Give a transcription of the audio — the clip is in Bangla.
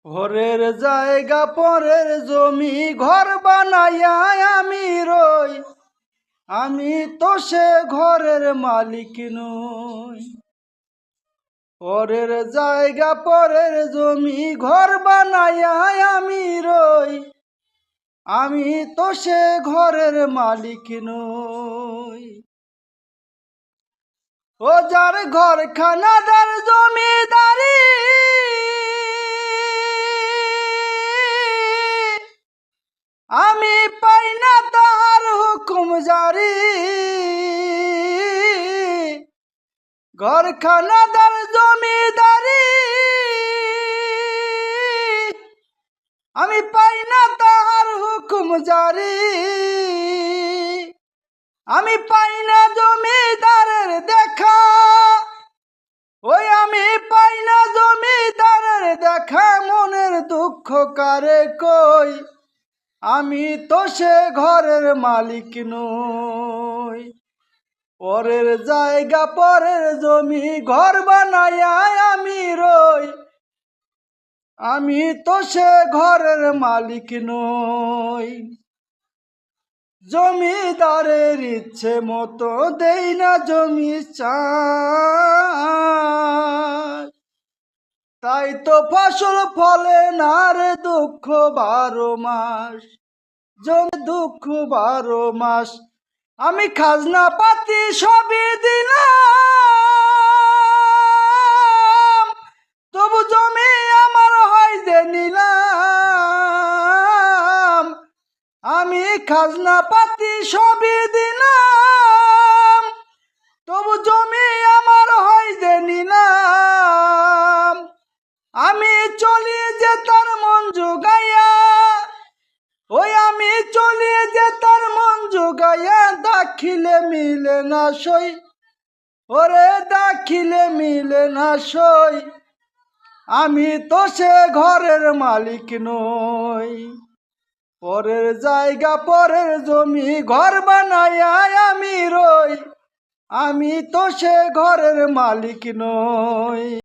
ঘরের জায়গা পরের জমি ঘর বানাইয়া আমি রই, আমি তো সে ঘরের মালিক নই। পরের জায়গা পরের জমি ঘর বানাইয়া আমি রই, আমি তো সে ঘরের মালিক নই। ও যার ঘর খানাদার জমিদারি, আমি পাই না তাহার হুকুম জারি। ঘর খানাদার জমিদারি, আমি পাই না তাহার হুকুম জারি। আমি পাই না জমিদারের দেখা, ওই আমি পাই না জমিদারের দেখা। মনের দুঃখ কারে কই, আমি তো সে ঘরের মালিক নই। পরের জায়গা পরের জমি ঘর বানাইয়া আমি রই, আমি তো সে ঘরের মালিক নই। জমিদারের ইচ্ছে মতো দেই না জমি চাষ, তাই তো ফসল ফলে না রে দুঃখ 12 মাস। জমি দুঃখ 12 মাস, আমি খাজনা পাতি সবই দিলাম, তবু জমি আমার হয় যে নিলাম। আমি খাজনা পাতি সবই দিলাম, তবু জমি আমার হয় যে নিলাম। আমি চলি যে তার মন জোগাইয়া, ওই আমি চলি যে তার মন জোগাইয়া। দাখিলে মিলে না সই, ওরে দাখিলে মিলে না সই, আমি তো সে ঘরের মালিক নই। পরের জায়গা পরের জমি ঘর বানাইয়া আমি রই, আমি তো সে ঘরের মালিক নই।